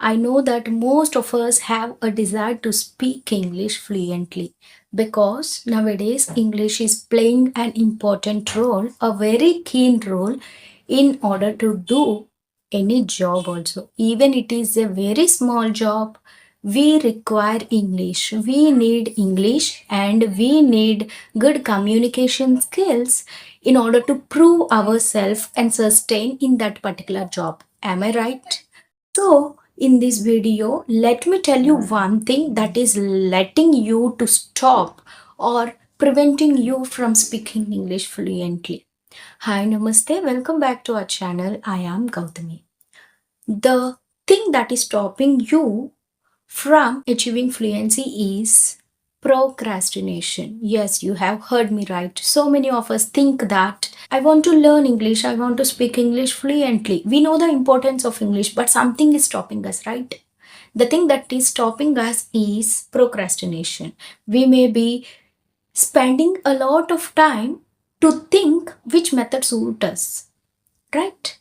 I know that most of us have a desire to speak English fluently because nowadays English is playing an important role, a very keen role in order to do any job also. Even it is a very small job, we require English. We need English and we need good communication skills in order to prove ourselves and sustain in that particular job. Am I right? So, in this video, let me tell you one thing that is letting you to stop or preventing you from speaking English fluently. Hi, Namaste. Welcome back to our channel. I am Gowthami. The thing that is stopping you from achieving fluency is procrastination. Yes, you have heard me right. So many of us think that I want to learn English, I want to speak English fluently. We know the importance of English, but something is stopping us, right? The thing that is stopping us is procrastination. We may be spending a lot of time to think which method suits us, right?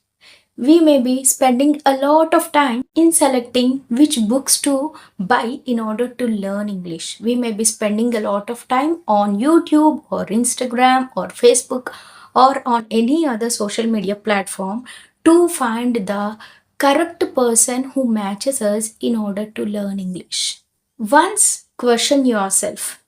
We may be spending a lot of time in selecting which books to buy in order to learn English. We may be spending a lot of time on YouTube or Instagram or Facebook or on any other social media platform to find the correct person who matches us in order to learn English. Once question yourself,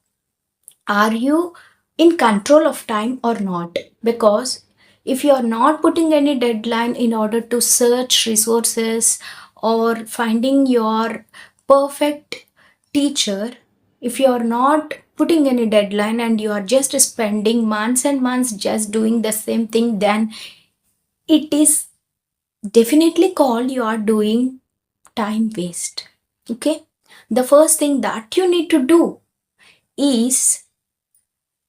are you in control of time or not? Because if you are not putting any deadline in order to search resources or finding your perfect teacher, if you are not putting any deadline and you are just spending months and months just doing the same thing, then it is definitely called you are doing time waste. Okay, the first thing that you need to do is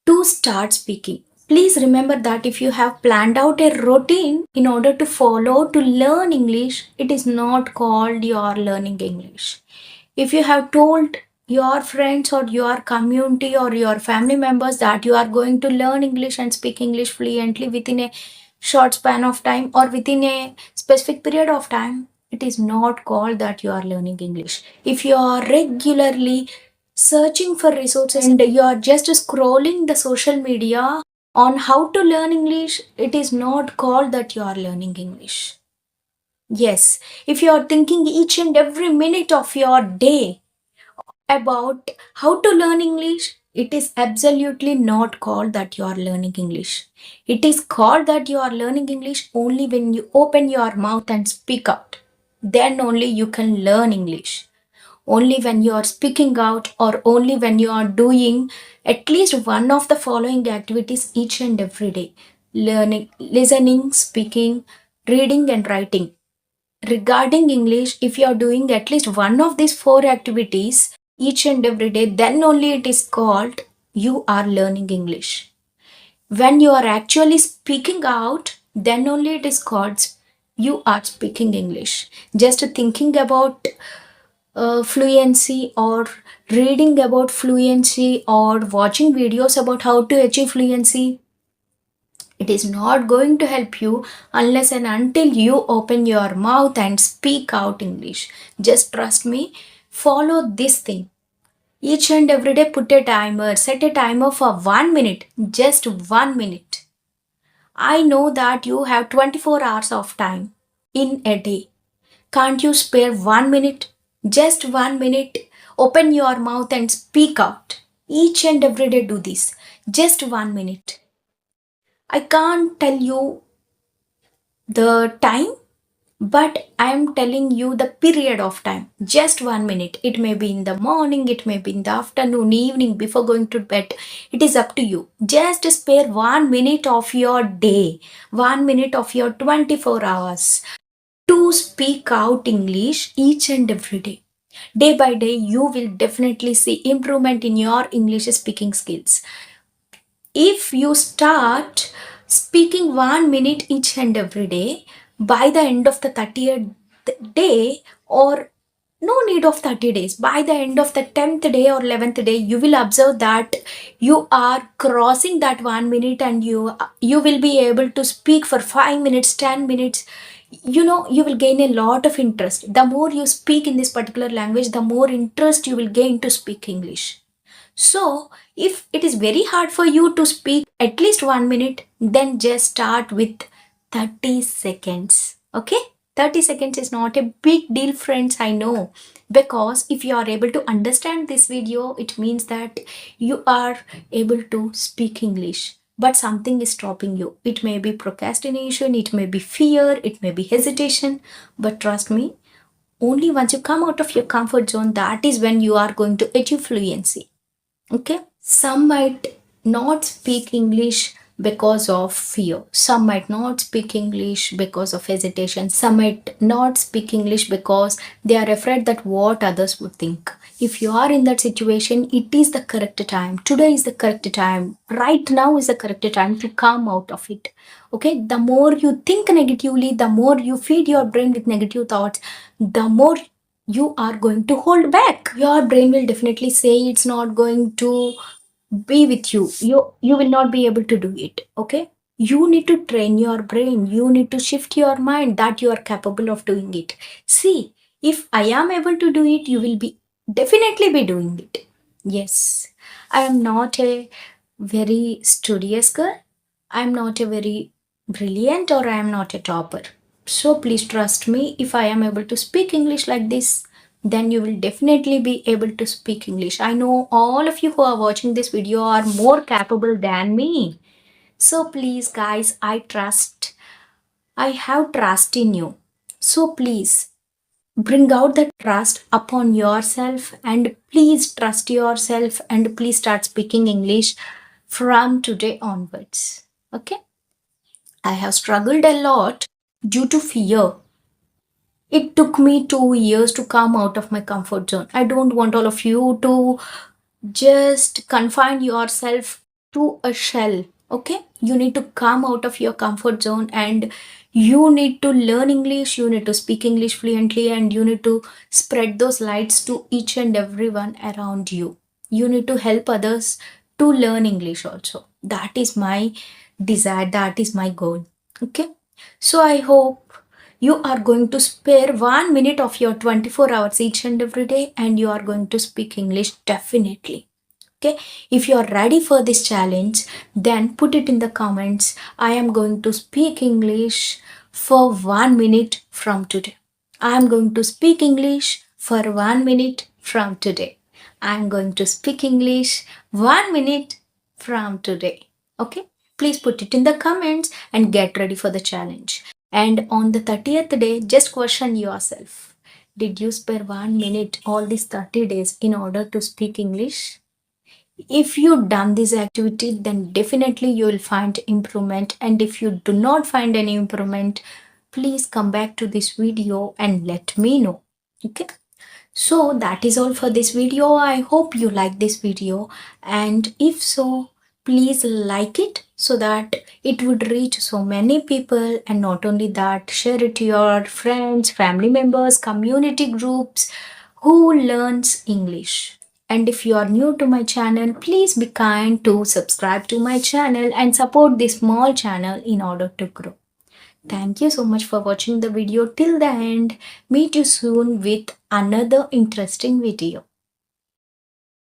to start speaking. Please remember that if you have planned out a routine in order to follow to learn English, it is not called you are learning English. If you have told your friends or your community or your family members that you are going to learn English and speak English fluently within a short span of time or within a specific period of time, it is not called that you are learning English. If you are regularly searching for resources and you are just scrolling the social media on how to learn English, it is not called that you are learning English. Yes, if you are thinking each and every minute of your day about how to learn English, it is absolutely not called that you are learning English. It is called that you are learning English only when you open your mouth and speak out. Then only you can learn English. Only when you are speaking out or only when you are doing at least one of the following activities each and every day: learning, listening, speaking, reading, and writing. Regarding English, if you are doing at least one of these four activities each and every day, then only it is called you are learning English. When you are actually speaking out, then only it is called you are speaking English. Just thinking about fluency or reading about fluency or watching videos about how to achieve fluency, it is not going to help you unless and until you open your mouth and speak out English. Just trust me, follow this thing. Each and every day, put a timer, set a timer for 1 minute, just 1 minute. I know that you have 24 hours of time in a day. Can't you spare 1 minute? Just 1 minute. Open your mouth and speak out. Each and every day, do this. Just 1 minute. I can't tell you the time, but I am telling you the period of time. Just 1 minute. It may be in the morning, it may be in the afternoon, evening, before going to bed. It is up to you. Just spare 1 minute of your day, 1 minute of your 24 hours to speak out English each and every day. Day by day, you will definitely see improvement in your English speaking skills. If you start speaking 1 minute each and every day, by the end of the 30th day, or no need of 30 days, by the end of the 10th day or 11th day, you will observe that you are crossing that 1 minute and you will be able to speak for 5 minutes, 10 minutes you will gain a lot of interest. The more you speak in this particular language, the more interest you will gain to speak English. So if it is very hard for you to speak at least 1 minute, then just start with 30 seconds. Okay, 30 seconds is not a big deal, friends, I know, because if you are able to understand this video, it means that you are able to speak English. But something is stopping you. It may be procrastination, it may be fear, it may be hesitation. But trust me, only once you come out of your comfort zone, that is when you are going to achieve fluency. Okay, some might not speak English because of fear, some might not speak English because of hesitation, some might not speak English because they are afraid that what others would think. If you are in that situation, it is the correct time. Today is the correct time. Right now is the correct time to come out of it. Okay, the more you think negatively, the more you feed your brain with negative thoughts, the more you are going to hold back. Your brain will definitely say it's not going to be with you. You will not be able to do it. Okay, you need to train your brain, you need to shift your mind that you are capable of doing it. See, if I am able to do it, you will be definitely be doing it. Yes, I am not a very studious girl, I am not a very brilliant, or I am not a topper. So please trust me, if I am able to speak English like this, then you will definitely be able to speak English. I know all of you who are watching this video are more capable than me. So please, guys, I have trust in you. So please bring out the trust upon yourself, and please trust yourself, and please start speaking English from today onwards. Okay? I have struggled a lot due to fear. It took me 2 years to come out of my comfort zone. I don't want all of you to just confine yourself to a shell. Okay, you need to come out of your comfort zone, and you need to learn English, you need to speak English fluently, and you need to spread those lights to each and everyone around you. You need to help others to learn English also. That is my desire, that is my goal. Okay, so I hope you are going to spare 1 minute of your 24 hours each and every day, and you are going to speak English definitely. Okay, if you are ready for this challenge, then put it in the comments. I am going to speak English for 1 minute from today. I am going to speak English for 1 minute from today. I am going to speak English 1 minute from today. Okay, please put it in the comments and get ready for the challenge. And on the 30th day, just question yourself, did you spare 1 minute all these 30 days in order to speak English? If you done this activity, then definitely you will find improvement. And if you do not find any improvement, please come back to this video and let me know. Okay, so that is all for this video. I hope you like this video, and if so, please like it so that it would reach so many people. And not only that, share it to your friends, family members, community groups who learns English. And if you are new to my channel, please be kind to subscribe to my channel and support this small channel in order to grow. Thank you so much for watching the video till the end. Meet you soon with another interesting video.